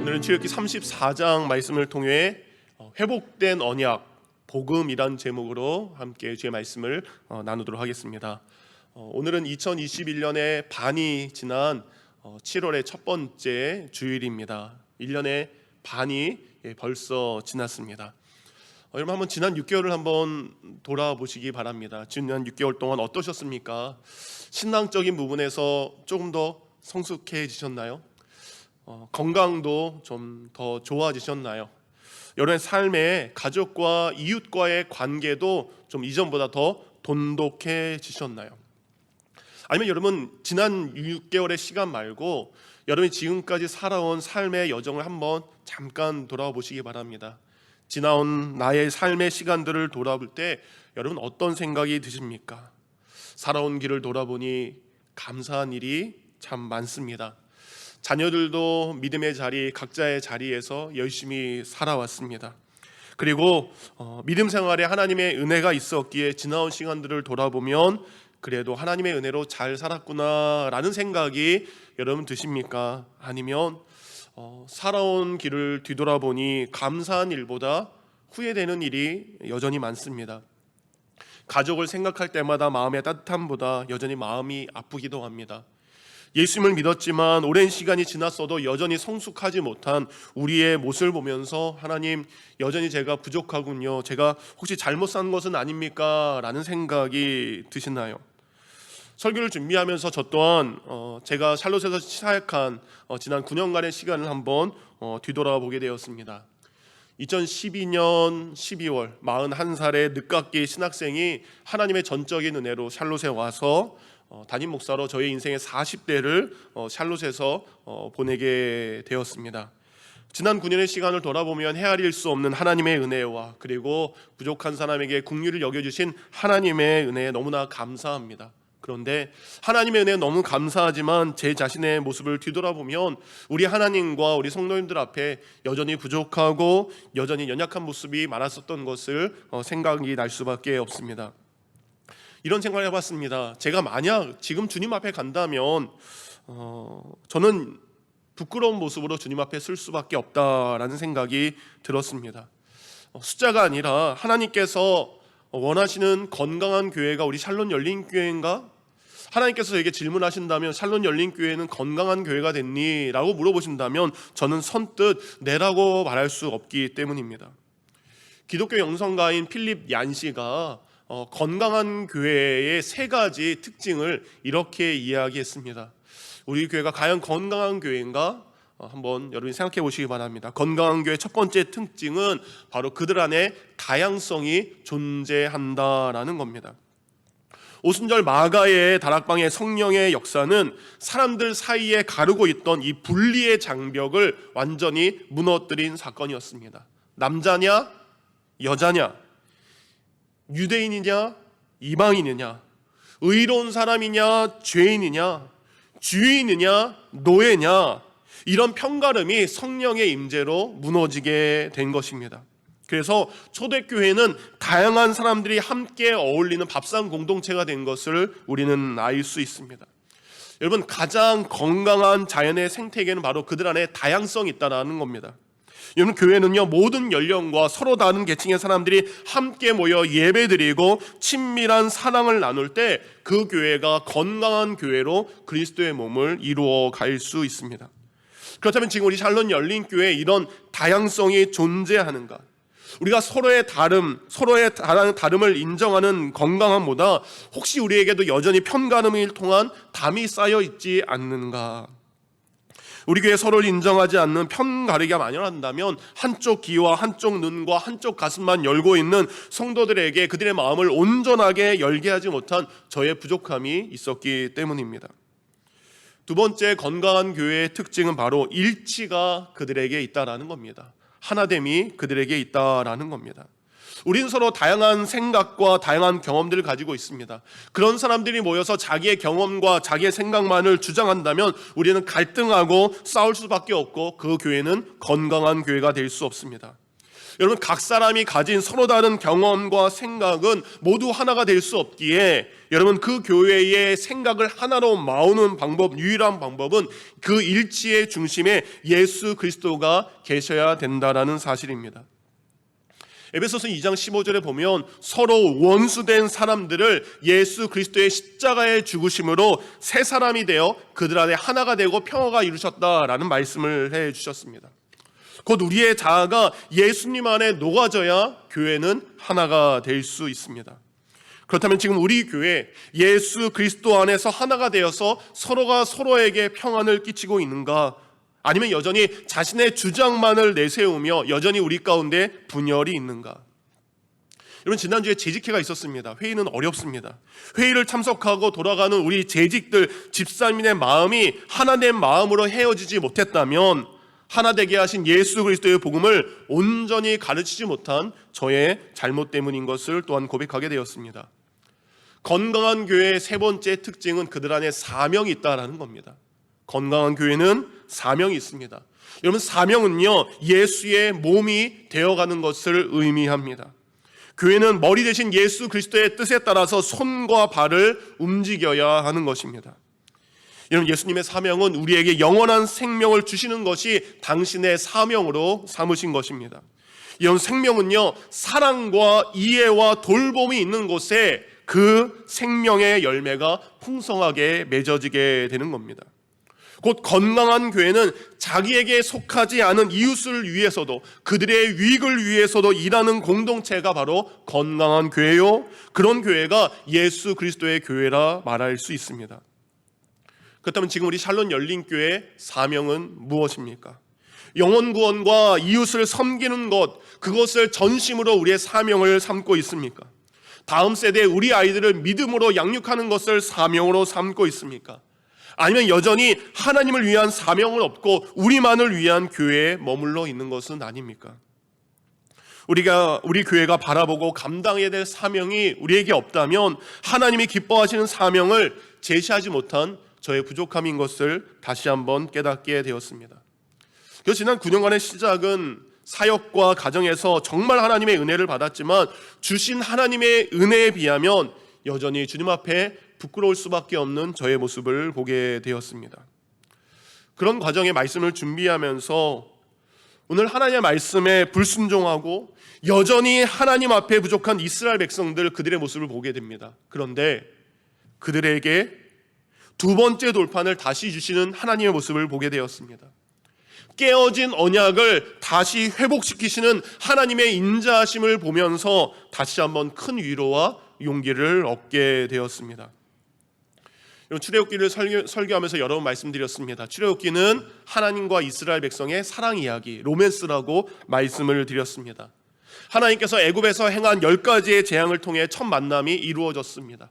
오늘은 출애굽기 34장 말씀을 통해 회복된 언약, 복음이란 제목으로 함께 주의 말씀을 나누도록 하겠습니다. 오늘은 2021년의 반이 지난 7월의 첫 번째 주일입니다. 1년의 반이 벌써 지났습니다. 여러분 한번 지난 6개월을 한번 돌아보시기 바랍니다. 지난 6개월 동안 어떠셨습니까? 신앙적인 부분에서 조금 더 성숙해지셨나요? 건강도 좀 더 좋아지셨나요? 여러분의 삶에 가족과 이웃과의 관계도 좀 이전보다 더 돈독해지셨나요? 아니면 여러분 지난 6개월의 시간 말고 여러분이 지금까지 살아온 삶의 여정을 한번 잠깐 돌아보시기 바랍니다. 지나온 나의 삶의 시간들을 돌아볼 때 여러분 어떤 생각이 드십니까? 살아온 길을 돌아보니 감사한 일이 참 많습니다. 자녀들도 믿음의 자리, 각자의 자리에서 열심히 살아왔습니다. 그리고 믿음 생활에 하나님의 은혜가 있었기에 지나온 시간들을 돌아보면 그래도 하나님의 은혜로 잘 살았구나라는 생각이 여러분 드십니까? 아니면 살아온 길을 뒤돌아보니 감사한 일보다 후회되는 일이 여전히 많습니다. 가족을 생각할 때마다 마음의 따뜻함보다 여전히 마음이 아프기도 합니다. 예수님을 믿었지만 오랜 시간이 지났어도 여전히 성숙하지 못한 우리의 모습을 보면서 하나님 여전히 제가 부족하군요, 제가 혹시 잘못 산 것은 아닙니까? 라는 생각이 드시나요? 설교를 준비하면서 저 또한 제가 샬롯에서 사역한 지난 9년간의 시간을 한번 뒤돌아보게 되었습니다. 2012년 12월 41살의 늦깎이 신학생이 하나님의 전적인 은혜로 샬롯에 와서 담임 목사로 저의 인생의 40대를 샬롯에서 보내게 되었습니다. 지난 9년의 시간을 돌아보면 헤아릴 수 없는 하나님의 은혜와 그리고 부족한 사람에게 긍휼을 여겨주신 하나님의 은혜에 너무나 감사합니다. 그런데 하나님의 은혜에 너무 감사하지만 제 자신의 모습을 뒤돌아보면 우리 하나님과 우리 성도님들 앞에 여전히 부족하고 여전히 연약한 모습이 많았었던 것을 생각이 날 수밖에 없습니다. 이런 생각을 해봤습니다. 제가 만약 지금 주님 앞에 간다면 저는 부끄러운 모습으로 주님 앞에 설 수밖에 없다라는 생각이 들었습니다. 숫자가 아니라 하나님께서 원하시는 건강한 교회가 우리 샬롯 열린교회인가? 하나님께서 저에게 질문하신다면 샬롯 열린교회는 건강한 교회가 됐니? 라고 물어보신다면 저는 선뜻 네라고 말할 수 없기 때문입니다. 기독교 영성가인 필립 얀시가 건강한 교회의 세 가지 특징을 이렇게 이야기했습니다. 우리 교회가 과연 건강한 교회인가? 한번 여러분이 생각해 보시기 바랍니다. 건강한 교회의 첫 번째 특징은 바로 그들 안에 다양성이 존재한다라는 겁니다. 오순절 마가의 다락방의 성령의 역사는 사람들 사이에 가르고 있던 이 분리의 장벽을 완전히 무너뜨린 사건이었습니다. 남자냐 여자냐, 유대인이냐 이방인이냐, 의로운 사람이냐 죄인이냐, 주인이냐 노예냐, 이런 편가름이 성령의 임재로 무너지게 된 것입니다. 그래서 초대교회는 다양한 사람들이 함께 어울리는 밥상 공동체가 된 것을 우리는 알 수 있습니다. 여러분 가장 건강한 자연의 생태계는 바로 그들 안에 다양성이 있다는 겁니다. 여러분 교회는요 모든 연령과 서로 다른 계층의 사람들이 함께 모여 예배드리고 친밀한 사랑을 나눌 때 그 교회가 건강한 교회로 그리스도의 몸을 이루어 갈 수 있습니다. 그렇다면 지금 우리 샬롯 열린교회에 이런 다양성이 존재하는가? 우리가 서로의 다름을 인정하는 건강함보다 혹시 우리에게도 여전히 편가름을 통한 담이 쌓여 있지 않는가? 우리 교회 서로를 인정하지 않는 편가르기가 만연한다면 한쪽 귀와 한쪽 눈과 한쪽 가슴만 열고 있는 성도들에게 그들의 마음을 온전하게 열게 하지 못한 저의 부족함이 있었기 때문입니다. 두 번째 건강한 교회의 특징은 바로 일치가 그들에게 있다라는 겁니다. 하나됨이 그들에게 있다라는 겁니다. 우리는 서로 다양한 생각과 다양한 경험들을 가지고 있습니다. 그런 사람들이 모여서 자기의 경험과 자기의 생각만을 주장한다면 우리는 갈등하고 싸울 수밖에 없고 그 교회는 건강한 교회가 될 수 없습니다. 여러분, 각 사람이 가진 서로 다른 경험과 생각은 모두 하나가 될 수 없기에 여러분, 그 교회의 생각을 하나로 모으는 방법, 유일한 방법은 그 일치의 중심에 예수 그리스도가 계셔야 된다라는 사실입니다. 에베소서 2장 15절에 보면 서로 원수된 사람들을 예수 그리스도의 십자가의 죽으심으로 새 사람이 되어 그들 안에 하나가 되고 평화가 이루셨다라는 말씀을 해 주셨습니다. 곧 우리의 자아가 예수님 안에 녹아져야 교회는 하나가 될 수 있습니다. 그렇다면 지금 우리 교회 예수 그리스도 안에서 하나가 되어서 서로가 서로에게 평안을 끼치고 있는가? 아니면 여전히 자신의 주장만을 내세우며 여전히 우리 가운데 분열이 있는가? 여러분, 지난주에 재직회가 있었습니다. 회의는 어렵습니다. 회의를 참석하고 돌아가는 우리 재직들, 집사님의 마음이 하나된 마음으로 헤어지지 못했다면 하나 되게 하신 예수 그리스도의 복음을 온전히 가르치지 못한 저의 잘못 때문인 것을 또한 고백하게 되었습니다. 건강한 교회의 세 번째 특징은 그들 안에 사명이 있다라는 겁니다. 건강한 교회는 사명이 있습니다. 여러분, 사명은요, 예수의 몸이 되어가는 것을 의미합니다. 교회는 머리 대신 예수 그리스도의 뜻에 따라서 손과 발을 움직여야 하는 것입니다. 여러분, 예수님의 사명은 우리에게 영원한 생명을 주시는 것이 당신의 사명으로 삼으신 것입니다. 이런 생명은요, 사랑과 이해와 돌봄이 있는 곳에 그 생명의 열매가 풍성하게 맺어지게 되는 겁니다. 곧 건강한 교회는 자기에게 속하지 않은 이웃을 위해서도 그들의 유익을 위해서도 일하는 공동체가 바로 건강한 교회요, 그런 교회가 예수 그리스도의 교회라 말할 수 있습니다. 그렇다면 지금 우리 샬롯 열린교회의 사명은 무엇입니까? 영혼 구원과 이웃을 섬기는 것, 그것을 전심으로 우리의 사명을 삼고 있습니까? 다음 세대에 우리 아이들을 믿음으로 양육하는 것을 사명으로 삼고 있습니까? 아니면 여전히 하나님을 위한 사명을 없고 우리만을 위한 교회에 머물러 있는 것은 아닙니까? 우리 교회가 바라보고 감당해야 될 사명이 우리에게 없다면 하나님이 기뻐하시는 사명을 제시하지 못한 저의 부족함인 것을 다시 한번 깨닫게 되었습니다. 그래서 지난 9년간의 시작은 사역과 가정에서 정말 하나님의 은혜를 받았지만 주신 하나님의 은혜에 비하면 여전히 주님 앞에 부끄러울 수밖에 없는 저의 모습을 보게 되었습니다. 그런 과정의 말씀을 준비하면서 오늘 하나님의 말씀에 불순종하고 여전히 하나님 앞에 부족한 이스라엘 백성들, 그들의 모습을 보게 됩니다. 그런데 그들에게 두 번째 돌판을 다시 주시는 하나님의 모습을 보게 되었습니다. 깨어진 언약을 다시 회복시키시는 하나님의 인자하심을 보면서 다시 한번 큰 위로와 용기를 얻게 되었습니다. 출애굽기를 설교하면서 여러 번 말씀드렸습니다. 출애굽기는 하나님과 이스라엘 백성의 사랑 이야기, 로맨스라고 말씀을 드렸습니다. 하나님께서 애굽에서 행한 10가지의 재앙을 통해 첫 만남이 이루어졌습니다.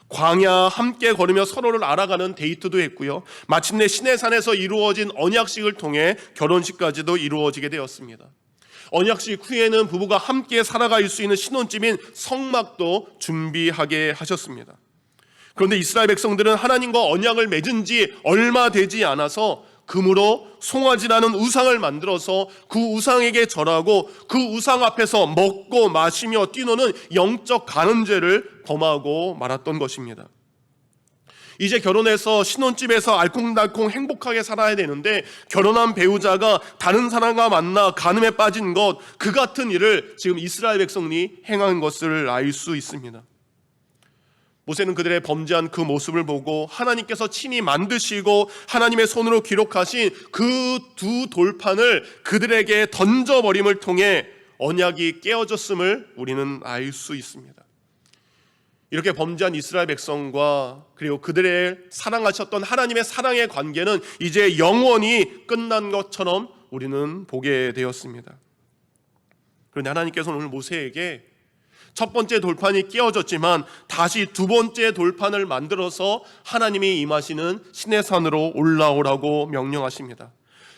광야 함께 걸으며 서로를 알아가는 데이트도 했고요, 마침내 시내산에서 이루어진 언약식을 통해 결혼식까지도 이루어지게 되었습니다. 언약식 후에는 부부가 함께 살아갈 수 있는 신혼집인 성막도 준비하게 하셨습니다. 그런데 이스라엘 백성들은 하나님과 언약을 맺은 지 얼마 되지 않아서 금으로 송아지라는 우상을 만들어서 그 우상에게 절하고 그 우상 앞에서 먹고 마시며 뛰노는 영적 간음죄를 범하고 말았던 것입니다. 이제 결혼해서 신혼집에서 알콩달콩 행복하게 살아야 되는데 결혼한 배우자가 다른 사람과 만나 간음에 빠진 것, 그 같은 일을 지금 이스라엘 백성이 행한 것을 알 수 있습니다. 모세는 그들의 범죄한 그 모습을 보고 하나님께서 친히 만드시고 하나님의 손으로 기록하신 그 두 돌판을 그들에게 던져버림을 통해 언약이 깨어졌음을 우리는 알 수 있습니다. 이렇게 범죄한 이스라엘 백성과 그리고 그들의 사랑하셨던 하나님의 사랑의 관계는 이제 영원히 끝난 것처럼 우리는 보게 되었습니다. 그런데 하나님께서는 오늘 모세에게 첫 번째 돌판이 깨어졌지만 다시 두 번째 돌판을 만들어서 하나님이 임하시는 시내산으로 올라오라고 명령하십니다.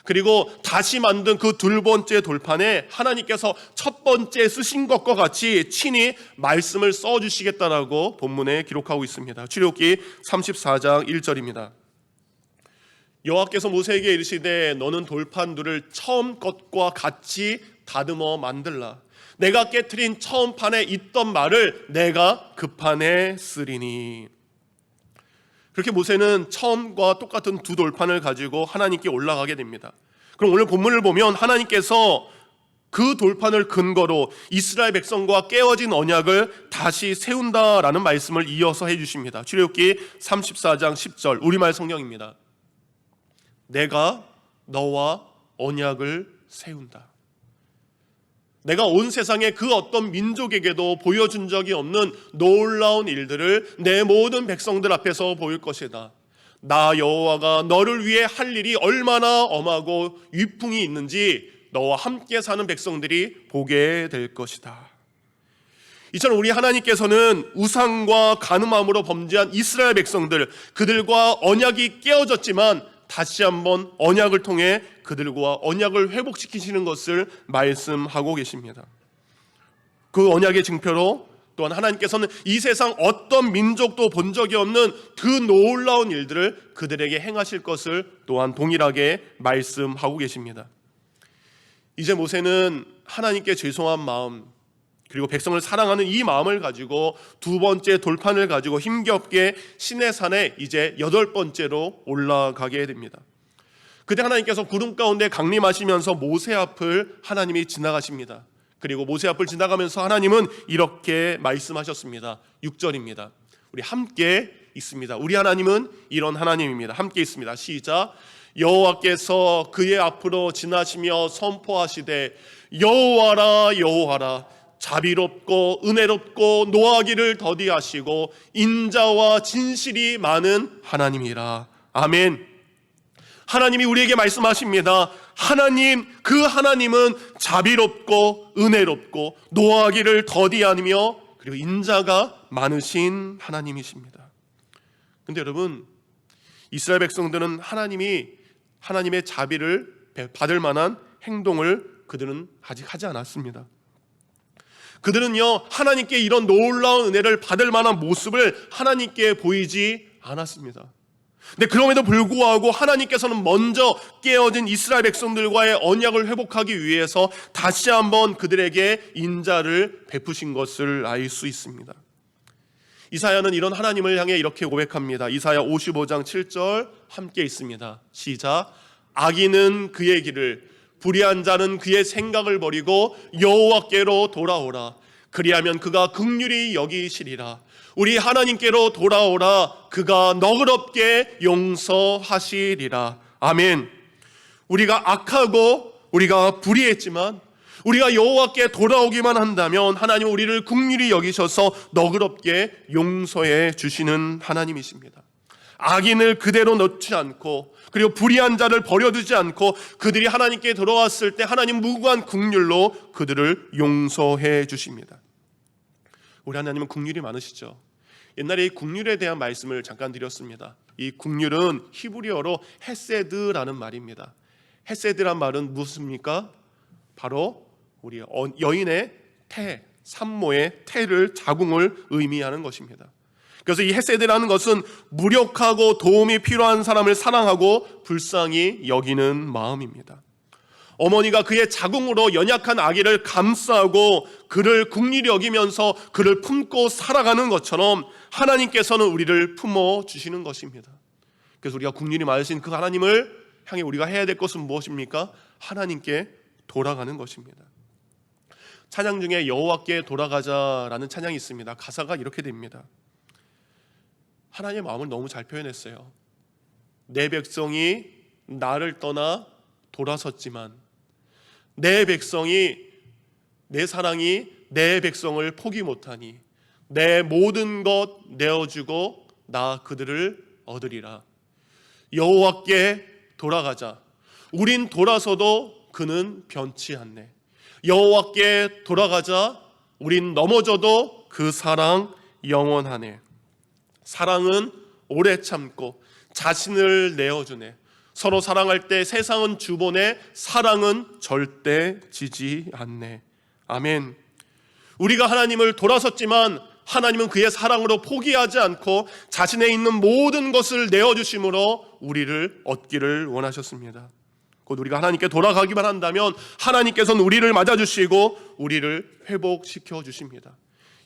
그리고 다시 만든 그 두 번째 돌판에 하나님께서 첫 번째 쓰신 것과 같이 친히 말씀을 써주시겠다라고 본문에 기록하고 있습니다. 출애굽기 34장 1절입니다. 여호와께서 모세에게 이르시되 너는 돌판 둘을 처음 것과 같이 다듬어 만들라. 내가 깨트린 처음 판에 있던 말을 내가 그 판에 쓰리니. 그렇게 모세는 처음과 똑같은 두 돌판을 가지고 하나님께 올라가게 됩니다. 그럼 오늘 본문을 보면 하나님께서 그 돌판을 근거로 이스라엘 백성과 깨어진 언약을 다시 세운다라는 말씀을 이어서 해주십니다. 출애굽기 34장 10절 우리말 성경입니다. 내가 너와 언약을 세운다. 내가 온 세상의 그 어떤 민족에게도 보여준 적이 없는 놀라운 일들을 내 모든 백성들 앞에서 보일 것이다. 나 여호와가 너를 위해 할 일이 얼마나 엄하고 위풍이 있는지 너와 함께 사는 백성들이 보게 될 것이다. 이처럼 우리 하나님께서는 우상과 간음함으로 범죄한 이스라엘 백성들, 그들과 언약이 깨어졌지만 다시 한번 언약을 통해 그들과 언약을 회복시키시는 것을 말씀하고 계십니다. 그 언약의 증표로 또한 하나님께서는 이 세상 어떤 민족도 본 적이 없는 그 놀라운 일들을 그들에게 행하실 것을 또한 동일하게 말씀하고 계십니다. 이제 모세는 하나님께 죄송한 마음 그리고 백성을 사랑하는 이 마음을 가지고 두 번째 돌판을 가지고 힘겹게 시내산에 이제 8번째로 올라가게 됩니다. 그때 하나님께서 구름 가운데 강림하시면서 모세 앞을 하나님이 지나가십니다. 그리고 모세 앞을 지나가면서 하나님은 이렇게 말씀하셨습니다. 6절입니다. 우리 함께 있습니다. 우리 하나님은 이런 하나님입니다. 함께 있습니다. 시작. 여호와께서 그의 앞으로 지나시며 선포하시되 여호와라 여호와라 자비롭고 은혜롭고 노하기를 더디하시고 인자와 진실이 많은 하나님이라. 아멘. 하나님이 우리에게 말씀하십니다. 하나님, 그 하나님은 자비롭고 은혜롭고 노하기를 더디하며 그리고 인자가 많으신 하나님이십니다. 근데 여러분, 이스라엘 백성들은 하나님의 자비를 받을 만한 행동을 그들은 아직 하지 않았습니다. 그들은요, 하나님께 이런 놀라운 은혜를 받을 만한 모습을 하나님께 보이지 않았습니다. 근데 그럼에도 불구하고 하나님께서는 먼저 깨어진 이스라엘 백성들과의 언약을 회복하기 위해서 다시 한번 그들에게 인자를 베푸신 것을 알 수 있습니다. 이사야는 이런 하나님을 향해 이렇게 고백합니다. 이사야 55장 7절 함께 있습니다. 시작. 악인은 그의 길을, 불의한 자는 그의 생각을 버리고 여호와께로 돌아오라. 그리하면 그가 긍휼히 여기시리라. 우리 하나님께로 돌아오라. 그가 너그럽게 용서하시리라. 아멘. 우리가 악하고 우리가 불의했지만 우리가 여호와께 돌아오기만 한다면 하나님은 우리를 긍휼히 여기셔서 너그럽게 용서해 주시는 하나님이십니다. 악인을 그대로 놓지 않고 그리고 불의한 자를 버려두지 않고 그들이 하나님께 돌아왔을 때 하나님 무궁한 긍휼로 그들을 용서해 주십니다. 우리 하나님은 긍휼이 많으시죠. 옛날에 이 긍휼에 대한 말씀을 잠깐 드렸습니다. 이 긍휼은 히브리어로 헤세드라는 말입니다. 헤세드란 말은 무엇입니까? 바로 우리 여인의 태, 산모의 태를 자궁을 의미하는 것입니다. 그래서 이 헤세드라는 것은 무력하고 도움이 필요한 사람을 사랑하고 불쌍히 여기는 마음입니다. 어머니가 그의 자궁으로 연약한 아기를 감싸고 그를 긍휼히 여기면서 그를 품고 살아가는 것처럼 하나님께서는 우리를 품어주시는 것입니다. 그래서 우리가 긍휼이 많으신 그 하나님을 향해 우리가 해야 될 것은 무엇입니까? 하나님께 돌아가는 것입니다. 찬양 중에 여호와께 돌아가자라는 찬양이 있습니다. 가사가 이렇게 됩니다. 하나님의 마음을 너무 잘 표현했어요. 내 백성이 나를 떠나 돌아섰지만 내 백성이, 내 사랑이 내 백성을 포기 못하니 내 모든 것 내어주고 나 그들을 얻으리라. 여호와께 돌아가자. 우린 돌아서도 그는 변치 않네. 여호와께 돌아가자. 우린 넘어져도 그 사랑 영원하네. 사랑은 오래 참고 자신을 내어주네. 서로 사랑할 때 세상은 주보내. 사랑은 절대 지지 않네. 아멘. 우리가 하나님을 돌아섰지만 하나님은 그의 사랑으로 포기하지 않고 자신에 있는 모든 것을 내어주심으로 우리를 얻기를 원하셨습니다. 곧 우리가 하나님께 돌아가기만 한다면 하나님께서는 우리를 맞아주시고 우리를 회복시켜 주십니다.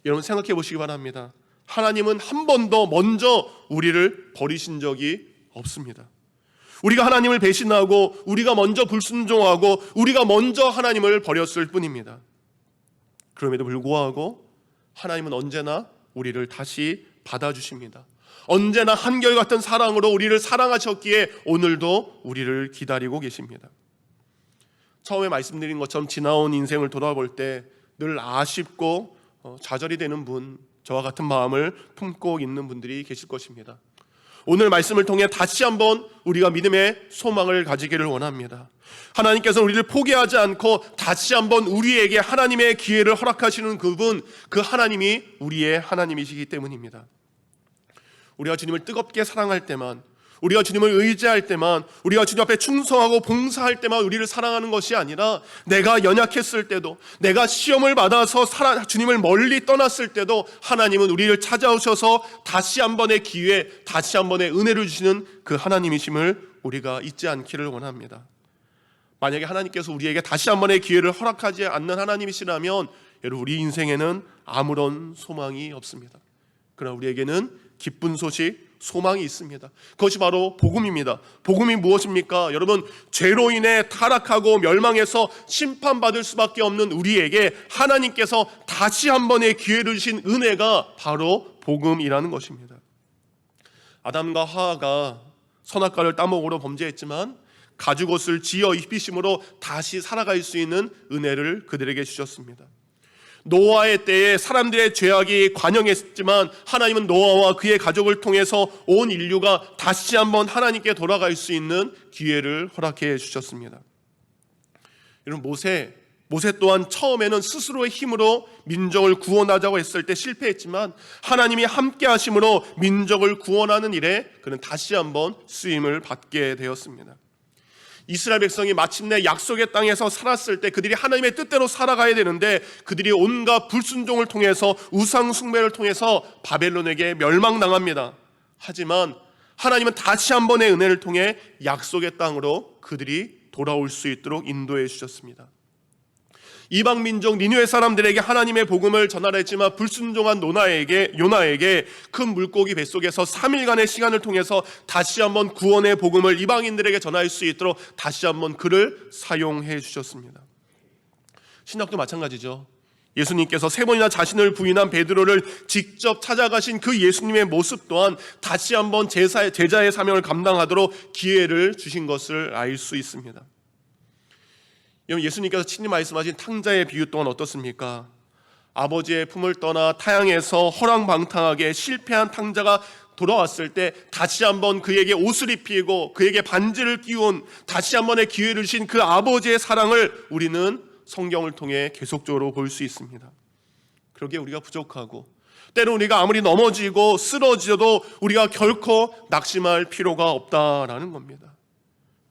여러분 생각해 보시기 바랍니다. 하나님은 한 번도 먼저 우리를 버리신 적이 없습니다. 우리가 하나님을 배신하고 우리가 먼저 불순종하고 우리가 먼저 하나님을 버렸을 뿐입니다. 그럼에도 불구하고 하나님은 언제나 우리를 다시 받아주십니다. 언제나 한결같은 사랑으로 우리를 사랑하셨기에 오늘도 우리를 기다리고 계십니다. 처음에 말씀드린 것처럼 지나온 인생을 돌아볼 때 늘 아쉽고 좌절이 되는 분, 저와 같은 마음을 품고 있는 분들이 계실 것입니다. 오늘 말씀을 통해 다시 한번 우리가 믿음의 소망을 가지기를 원합니다. 하나님께서 우리를 포기하지 않고 다시 한번 우리에게 하나님의 기회를 허락하시는 그분, 그 하나님이 우리의 하나님이시기 때문입니다. 우리가 주님을 뜨겁게 사랑할 때만, 우리가 주님을 의지할 때만, 우리가 주님 앞에 충성하고 봉사할 때만 우리를 사랑하는 것이 아니라 내가 연약했을 때도, 내가 시험을 받아서 주님을 멀리 떠났을 때도 하나님은 우리를 찾아오셔서 다시 한 번의 기회, 다시 한 번의 은혜를 주시는 그 하나님이심을 우리가 잊지 않기를 원합니다. 만약에 하나님께서 우리에게 다시 한 번의 기회를 허락하지 않는 하나님이시라면 여러분 우리 인생에는 아무런 소망이 없습니다. 그러나 우리에게는 기쁜 소식, 소망이 있습니다. 그것이 바로 복음입니다. 복음이 무엇입니까? 여러분, 죄로 인해 타락하고 멸망해서 심판받을 수밖에 없는 우리에게 하나님께서 다시 한 번의 기회를 주신 은혜가 바로 복음이라는 것입니다. 아담과 하와가 선악과를 따먹으로 범죄했지만 가죽옷을 지어 입히심으로 다시 살아갈 수 있는 은혜를 그들에게 주셨습니다. 노아의 때에 사람들의 죄악이 관영했지만 하나님은 노아와 그의 가족을 통해서 온 인류가 다시 한번 하나님께 돌아갈 수 있는 기회를 허락해 주셨습니다. 여러분, 모세 또한 처음에는 스스로의 힘으로 민족을 구원하자고 했을 때 실패했지만 하나님이 함께 하심으로 민족을 구원하는 일에 그는 다시 한번 쓰임을 받게 되었습니다. 이스라엘 백성이 마침내 약속의 땅에서 살았을 때 그들이 하나님의 뜻대로 살아가야 되는데 그들이 온갖 불순종을 통해서 우상 숭배를 통해서 바벨론에게 멸망당합니다. 하지만 하나님은 다시 한 번의 은혜를 통해 약속의 땅으로 그들이 돌아올 수 있도록 인도해 주셨습니다. 이방 민족 니느웨 사람들에게 하나님의 복음을 전하라 했지만 불순종한 요나에게 큰 물고기 뱃속에서 3일간의 시간을 통해서 다시 한번 구원의 복음을 이방인들에게 전할 수 있도록 다시 한번 그를 사용해 주셨습니다. 신약도 마찬가지죠. 예수님께서 3번이나 자신을 부인한 베드로를 직접 찾아가신 그 예수님의 모습 또한 다시 한번 제자의 사명을 감당하도록 기회를 주신 것을 알 수 있습니다. 예수님께서 친히 말씀하신 탕자의 비유 또한 어떻습니까? 아버지의 품을 떠나 타향에서 허랑방탕하게 실패한 탕자가 돌아왔을 때 다시 한번 그에게 옷을 입히고 그에게 반지를 끼운 다시 한 번의 기회를 주신 그 아버지의 사랑을 우리는 성경을 통해 계속적으로 볼 수 있습니다. 그러기에 우리가 부족하고 때로 우리가 아무리 넘어지고 쓰러져도 우리가 결코 낙심할 필요가 없다라는 겁니다.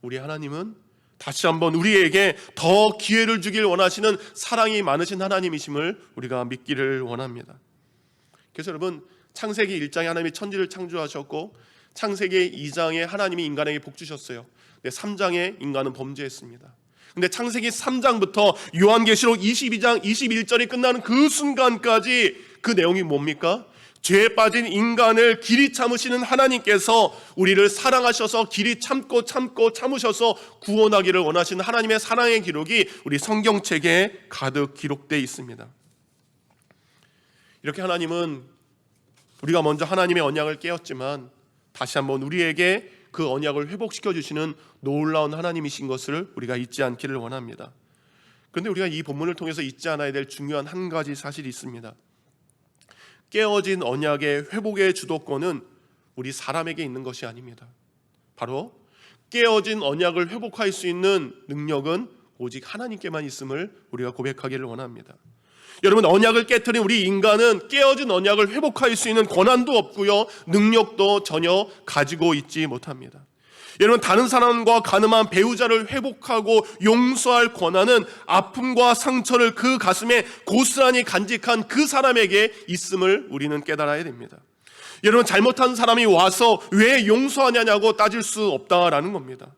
우리 하나님은 다시 한번 우리에게 더 기회를 주길 원하시는 사랑이 많으신 하나님이심을 우리가 믿기를 원합니다. 그래서 여러분, 창세기 1장에 하나님이 천지를 창조하셨고 창세기 2장에 하나님이 인간에게 복 주셨어요. 3장에 인간은 범죄했습니다. 근데 창세기 3장부터 요한계시록 22장 21절이 끝나는 그 순간까지 그 내용이 뭡니까? 죄에 빠진 인간을 길이 참으시는 하나님께서 우리를 사랑하셔서 길이 참으셔서 구원하기를 원하시는 하나님의 사랑의 기록이 우리 성경책에 가득 기록되어 있습니다. 이렇게 하나님은 우리가 먼저 하나님의 언약을 깨었지만 다시 한번 우리에게 그 언약을 회복시켜 주시는 놀라운 하나님이신 것을 우리가 잊지 않기를 원합니다. 그런데 우리가 이 본문을 통해서 잊지 않아야 될 중요한 한 가지 사실이 있습니다. 깨어진 언약의 회복의 주도권은 우리 사람에게 있는 것이 아닙니다. 바로 깨어진 언약을 회복할 수 있는 능력은 오직 하나님께만 있음을 우리가 고백하기를 원합니다. 여러분, 언약을 깨트린 우리 인간은 깨어진 언약을 회복할 수 있는 권한도 없고요, 능력도 전혀 가지고 있지 못합니다. 여러분, 다른 사람과 가늠한 배우자를 회복하고 용서할 권한은 아픔과 상처를 그 가슴에 고스란히 간직한 그 사람에게 있음을 우리는 깨달아야 됩니다. 여러분, 잘못한 사람이 와서 왜 용서하냐고 따질 수 없다라는 겁니다.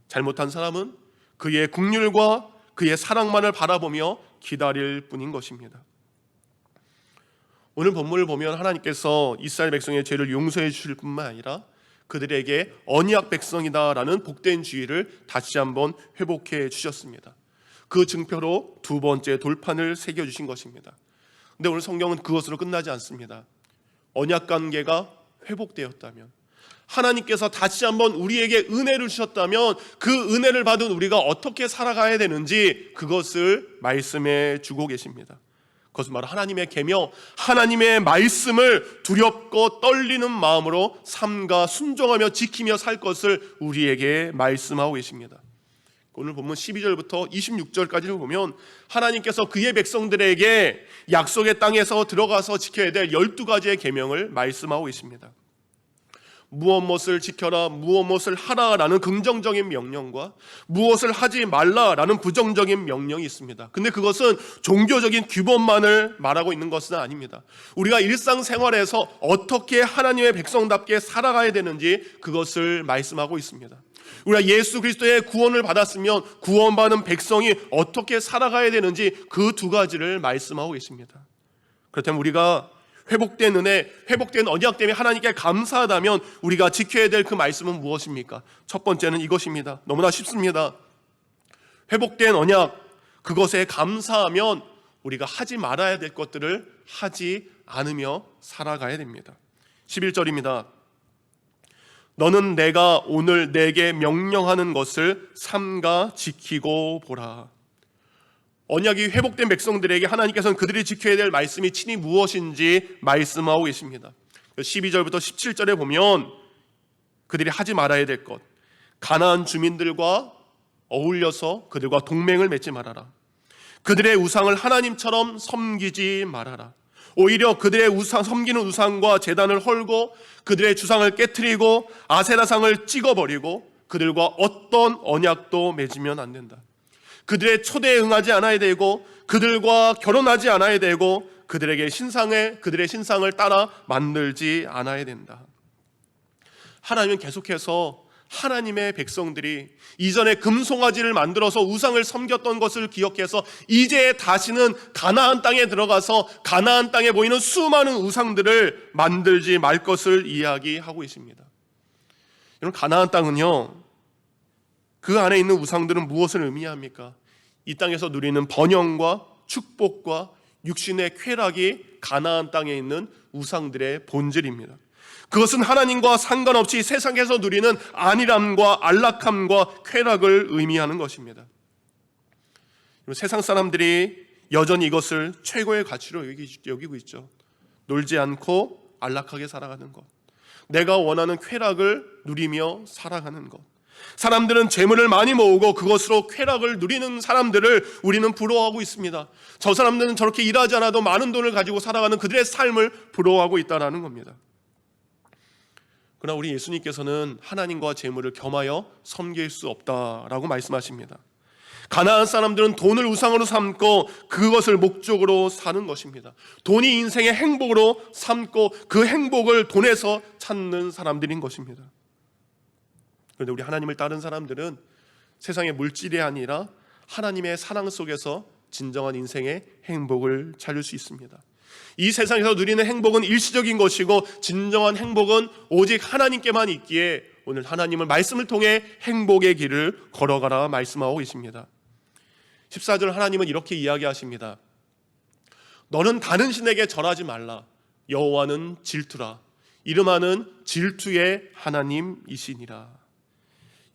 잘못한 사람은 그의 긍휼과 그의 사랑만을 바라보며 기다릴 뿐인 것입니다. 오늘 본문을 보면 하나님께서 이스라엘 백성의 죄를 용서해 주실 뿐만 아니라 그들에게 언약 백성이다라는 복된 지위를 다시 한번 회복해 주셨습니다. 그 증표로 두 번째 돌판을 새겨주신 것입니다. 근데 오늘 성경은 그것으로 끝나지 않습니다. 언약 관계가 회복되었다면, 하나님께서 다시 한번 우리에게 은혜를 주셨다면 그 은혜를 받은 우리가 어떻게 살아가야 되는지 그것을 말씀해 주고 계십니다. 그것은 바로 하나님의 계명, 하나님의 말씀을 두렵고 떨리는 마음으로 삼가 순종하며 지키며 살 것을 우리에게 말씀하고 계십니다. 오늘 본문 12절부터 26절까지를 보면 하나님께서 그의 백성들에게 약속의 땅에서 들어가서 지켜야 될 12가지의 계명을 말씀하고 계십니다. 무엇을 지켜라, 무엇을 하라라는 긍정적인 명령과 무엇을 하지 말라라는 부정적인 명령이 있습니다. 근데 그것은 종교적인 규범만을 말하고 있는 것은 아닙니다. 우리가 일상생활에서 어떻게 하나님의 백성답게 살아가야 되는지 그것을 말씀하고 있습니다. 우리가 예수 그리스도의 구원을 받았으면 구원받은 백성이 어떻게 살아가야 되는지 그 두 가지를 말씀하고 계십니다. 그렇다면 우리가 회복된 은혜, 회복된 언약 때문에 하나님께 감사하다면 우리가 지켜야 될 그 말씀은 무엇입니까? 첫 번째는 이것입니다. 너무나 쉽습니다. 회복된 언약, 그것에 감사하면 우리가 하지 말아야 될 것들을 하지 않으며 살아가야 됩니다. 11절입니다. 너는 내가 오늘 내게 명령하는 것을 삼가 지키고 보라. 언약이 회복된 백성들에게 하나님께서는 그들이 지켜야 될 말씀이 친히 무엇인지 말씀하고 계십니다. 12절부터 17절에 보면 그들이 하지 말아야 될 것, 가나안 주민들과 어울려서 그들과 동맹을 맺지 말아라. 그들의 우상을 하나님처럼 섬기지 말아라. 오히려 그들의 섬기는 우상과 제단을 헐고 그들의 주상을 깨트리고 아세라상을 찍어버리고 그들과 어떤 언약도 맺으면 안 된다. 그들의 초대에 응하지 않아야 되고 그들과 결혼하지 않아야 되고 그들의 신상을 따라 만들지 않아야 된다. 하나님은 계속해서 하나님의 백성들이 이전에 금송아지를 만들어서 우상을 섬겼던 것을 기억해서 이제 다시는 가나안 땅에 들어가서 가나안 땅에 보이는 수많은 우상들을 만들지 말 것을 이야기하고 있습니다. 여러분, 가나안 땅은요, 그 안에 있는 우상들은 무엇을 의미합니까? 이 땅에서 누리는 번영과 축복과 육신의 쾌락이 가나안 땅에 있는 우상들의 본질입니다. 그것은 하나님과 상관없이 세상에서 누리는 안일함과 안락함과 쾌락을 의미하는 것입니다. 세상 사람들이 여전히 이것을 최고의 가치로 여기고 있죠. 놀지 않고 안락하게 살아가는 것, 내가 원하는 쾌락을 누리며 살아가는 것. 사람들은 재물을 많이 모으고 그것으로 쾌락을 누리는 사람들을 우리는 부러워하고 있습니다. 저 사람들은 저렇게 일하지 않아도 많은 돈을 가지고 살아가는 그들의 삶을 부러워하고 있다는 겁니다. 그러나 우리 예수님께서는 하나님과 재물을 겸하여 섬길 수 없다라고 말씀하십니다. 가나안 사람들은 돈을 우상으로 삼고 그것을 목적으로 사는 것입니다. 돈이 인생의 행복으로 삼고 그 행복을 돈에서 찾는 사람들인 것입니다. 그런데 우리 하나님을 따른 사람들은 세상의 물질이 아니라 하나님의 사랑 속에서 진정한 인생의 행복을 찾을 수 있습니다. 이 세상에서 누리는 행복은 일시적인 것이고 진정한 행복은 오직 하나님께만 있기에 오늘 하나님은 말씀을 통해 행복의 길을 걸어가라 말씀하고 계십니다. 14절 하나님은 이렇게 이야기하십니다. 너는 다른 신에게 절하지 말라. 여호와는 질투라. 이름하는 질투의 하나님이시니라.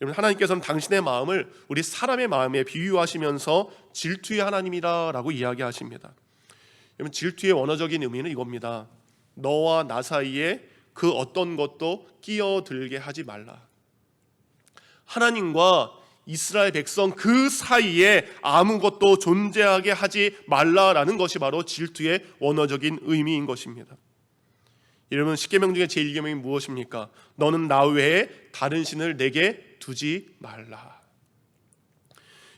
여러분, 하나님께서는 당신의 마음을 우리 사람의 마음에 비유하시면서 질투의 하나님이라고 이야기하십니다. 여러분, 질투의 원어적인 의미는 이겁니다. 너와 나 사이에 그 어떤 것도 끼어들게 하지 말라. 하나님과 이스라엘 백성 그 사이에 아무것도 존재하게 하지 말라라는 것이 바로 질투의 원어적인 의미인 것입니다. 여러분, 십계명 중에 제1계명이 무엇입니까? 너는 나 외에 다른 신을 내게 두지 말라.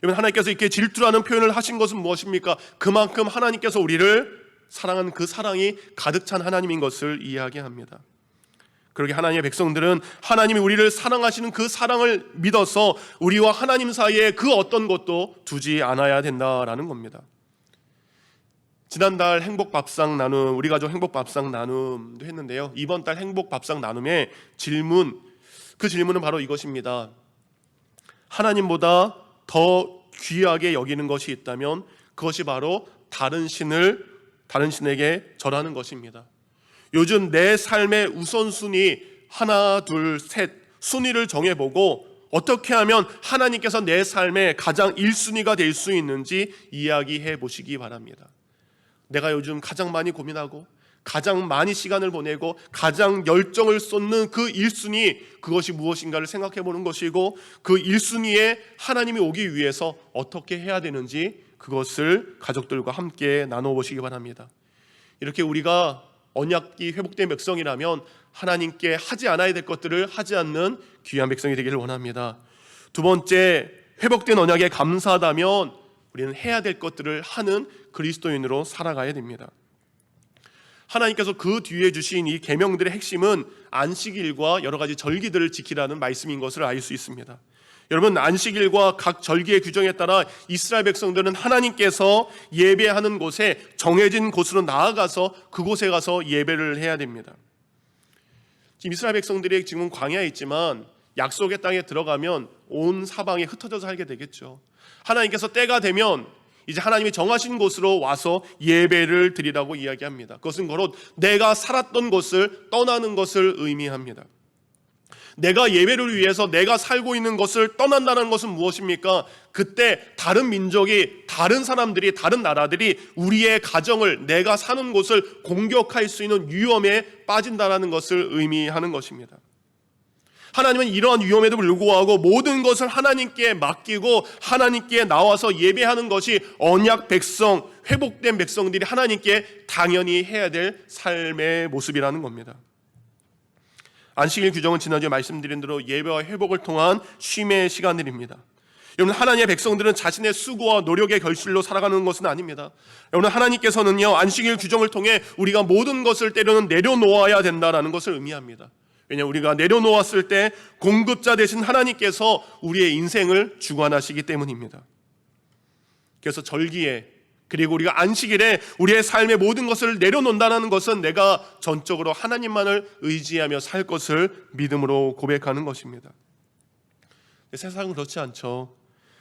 여러분, 하나님께서 이렇게 질투라는 표현을 하신 것은 무엇입니까? 그만큼 하나님께서 우리를 사랑하는 그 사랑이 가득 찬 하나님인 것을 이야기합니다. 그렇게 하나님의 백성들은 하나님이 우리를 사랑하시는 그 사랑을 믿어서 우리와 하나님 사이에 그 어떤 것도 두지 않아야 된다라는 겁니다. 지난달 행복밥상 나눔, 우리 가족 행복밥상 나눔도 했는데요. 이번 달 행복밥상 나눔의 그 질문은 바로 이것입니다. 하나님보다 더 귀하게 여기는 것이 있다면 그것이 바로 다른 신에게 절하는 것입니다. 요즘 내 삶의 우선순위 하나, 둘, 셋 순위를 정해보고 어떻게 하면 하나님께서 내 삶의 가장 1순위가 될 수 있는지 이야기해 보시기 바랍니다. 내가 요즘 가장 많이 고민하고 가장 많이 시간을 보내고 가장 열정을 쏟는 그 1순위, 그것이 무엇인가를 생각해 보는 것이고, 그 1순위에 하나님이 오기 위해서 어떻게 해야 되는지 그것을 가족들과 함께 나눠보시기 바랍니다. 이렇게 우리가 언약이 회복된 백성이라면 하나님께 하지 않아야 될 것들을 하지 않는 귀한 백성이 되기를 원합니다. 두 번째, 회복된 언약에 감사하다면 우리는 해야 될 것들을 하는 그리스도인으로 살아가야 됩니다. 하나님께서 그 뒤에 주신 이 계명들의 핵심은 안식일과 여러 가지 절기들을 지키라는 말씀인 것을 알 수 있습니다. 여러분, 안식일과 각 절기의 규정에 따라 이스라엘 백성들은 하나님께서 예배하는 곳에 정해진 곳으로 나아가서 그곳에 가서 예배를 해야 됩니다. 지금 이스라엘 백성들이 지금 광야에 있지만 약속의 땅에 들어가면 온 사방에 흩어져 살게 되겠죠. 하나님께서 때가 되면 이제 하나님이 정하신 곳으로 와서 예배를 드리라고 이야기합니다. 그것은 바로 내가 살았던 곳을 떠나는 것을 의미합니다. 내가 예배를 위해서 내가 살고 있는 것을 떠난다는 것은 무엇입니까? 그때 다른 민족이, 다른 사람들이, 다른 나라들이 우리의 가정을, 내가 사는 곳을 공격할 수 있는 위험에 빠진다는 것을 의미하는 것입니다. 하나님은 이러한 위험에도 불구하고 모든 것을 하나님께 맡기고 하나님께 나와서 예배하는 것이 언약 백성, 회복된 백성들이 하나님께 당연히 해야 될 삶의 모습이라는 겁니다. 안식일 규정은 지난주에 말씀드린 대로 예배와 회복을 통한 쉼의 시간들입니다. 여러분, 하나님의 백성들은 자신의 수고와 노력의 결실로 살아가는 것은 아닙니다. 여러분, 하나님께서는요, 안식일 규정을 통해 우리가 모든 것을 때로는 내려놓아야 된다는 것을 의미합니다. 왜냐하면 우리가 내려놓았을 때 공급자 되신 하나님께서 우리의 인생을 주관하시기 때문입니다. 그래서 절기에, 그리고 우리가 안식일에 우리의 삶의 모든 것을 내려놓는다는 것은 내가 전적으로 하나님만을 의지하며 살 것을 믿음으로 고백하는 것입니다. 세상은 그렇지 않죠.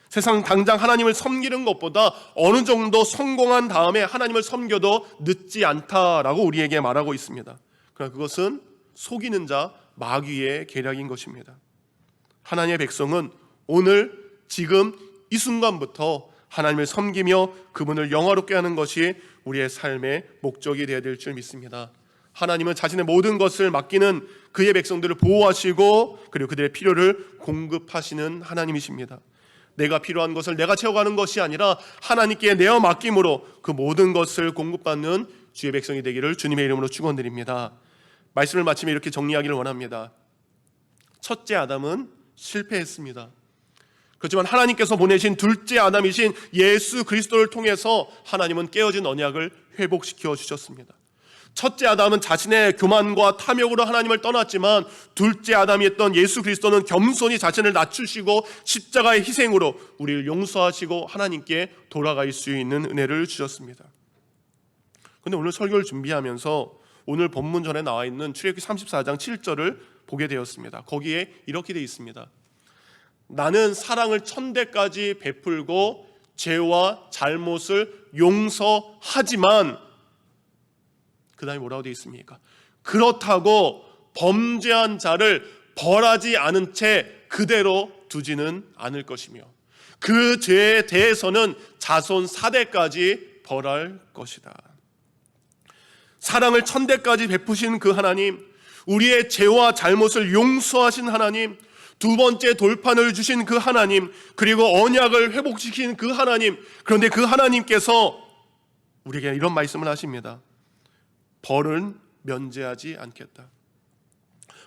세상 당장 하나님을 섬기는 것보다 어느 정도 성공한 다음에 하나님을 섬겨도 늦지 않다라고 우리에게 말하고 있습니다. 그러나 그것은 속이는 자 마귀의 계략인 것입니다. 하나님의 백성은 오늘 지금 이 순간부터 하나님을 섬기며 그분을 영화롭게 하는 것이 우리의 삶의 목적이 되어야 될 줄 믿습니다. 하나님은 자신의 모든 것을 맡기는 그의 백성들을 보호하시고 그리고 그들의 필요를 공급하시는 하나님이십니다. 내가 필요한 것을 내가 채워가는 것이 아니라 하나님께 내어 맡김으로 그 모든 것을 공급받는 주의 백성이 되기를 주님의 이름으로 축원드립니다. 말씀을 마치며 이렇게 정리하기를 원합니다. 첫째 아담은 실패했습니다. 그렇지만 하나님께서 보내신 둘째 아담이신 예수 그리스도를 통해서 하나님은 깨어진 언약을 회복시켜 주셨습니다. 첫째 아담은 자신의 교만과 탐욕으로 하나님을 떠났지만 둘째 아담이었던 예수 그리스도는 겸손히 자신을 낮추시고 십자가의 희생으로 우리를 용서하시고 하나님께 돌아갈 수 있는 은혜를 주셨습니다. 그런데 오늘 설교를 준비하면서 오늘 본문 전에 나와 있는 출애굽기 34장 7절을 보게 되었습니다. 거기에 이렇게 되어 있습니다. 나는 사랑을 1000대까지 베풀고 죄와 잘못을 용서하지만, 그 다음에 뭐라고 되어 있습니까? 그렇다고 범죄한 자를 벌하지 않은 채 그대로 두지는 않을 것이며 그 죄에 대해서는 자손 4대까지 벌할 것이다. 사랑을 1000대까지 베푸신 그 하나님, 우리의 죄와 잘못을 용서하신 하나님, 두 번째 돌판을 주신 그 하나님, 그리고 언약을 회복시킨 그 하나님, 그런데 그 하나님께서 우리에게 이런 말씀을 하십니다. 벌은 면제하지 않겠다.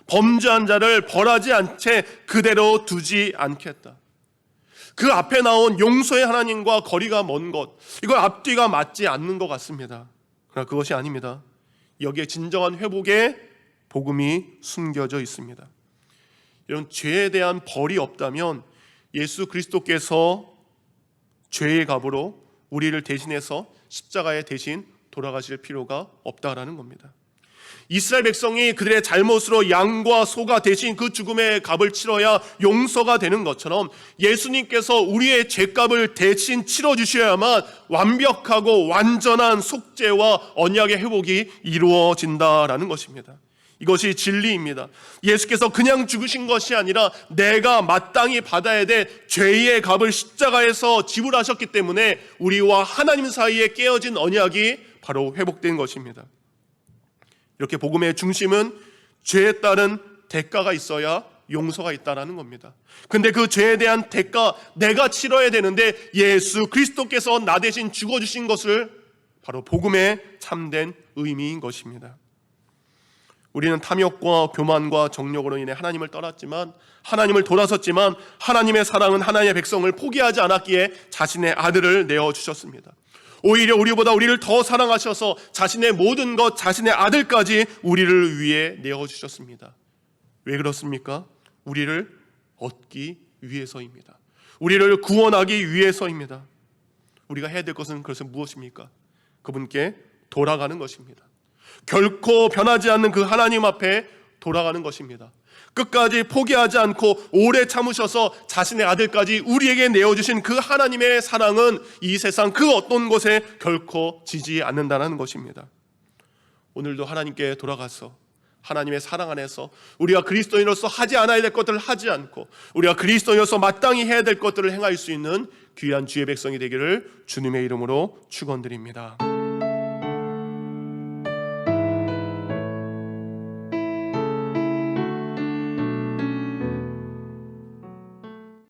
범죄한 자를 벌하지 않은 채 그대로 두지 않겠다. 그 앞에 나온 용서의 하나님과 거리가 먼 것, 이거 앞뒤가 맞지 않는 것 같습니다. 그러나 그것이 아닙니다. 여기에 진정한 회복의 복음이 숨겨져 있습니다. 이런 죄에 대한 벌이 없다면 예수 그리스도께서 죄의 값으로 우리를 대신해서 십자가에 대신 돌아가실 필요가 없다라는 겁니다. 이스라엘 백성이 그들의 잘못으로 양과 소가 대신 그 죽음의 값을 치러야 용서가 되는 것처럼 예수님께서 우리의 죄값을 대신 치러주셔야만 완벽하고 완전한 속죄와 언약의 회복이 이루어진다라는 것입니다. 이것이 진리입니다. 예수께서 그냥 죽으신 것이 아니라 내가 마땅히 받아야 될 죄의 값을 십자가에서 지불하셨기 때문에 우리와 하나님 사이에 깨어진 언약이 바로 회복된 것입니다. 이렇게 복음의 중심은 죄에 따른 대가가 있어야 용서가 있다라는 겁니다. 근데 그 죄에 대한 대가 내가 치러야 되는데 예수 그리스도께서 나 대신 죽어주신 것을 바로 복음의 참된 의미인 것입니다. 우리는 탐욕과 교만과 정욕으로 인해 하나님을 떠났지만, 하나님을 돌아섰지만 하나님의 사랑은 하나님의 백성을 포기하지 않았기에 자신의 아들을 내어주셨습니다. 오히려 우리보다 우리를 더 사랑하셔서 자신의 모든 것, 자신의 아들까지 우리를 위해 내어주셨습니다. 왜 그렇습니까? 우리를 얻기 위해서입니다. 우리를 구원하기 위해서입니다. 우리가 해야 될 것은 그것은 무엇입니까? 그분께 돌아가는 것입니다. 결코 변하지 않는 그 하나님 앞에 돌아가는 것입니다. 끝까지 포기하지 않고 오래 참으셔서 자신의 아들까지 우리에게 내어주신 그 하나님의 사랑은 이 세상 그 어떤 곳에 결코 지지 않는다는 것입니다. 오늘도 하나님께 돌아가서 하나님의 사랑 안에서 우리가 그리스도인으로서 하지 않아야 될 것들을 하지 않고 우리가 그리스도인으로서 마땅히 해야 될 것들을 행할 수 있는 귀한 주의 백성이 되기를 주님의 이름으로 축원드립니다.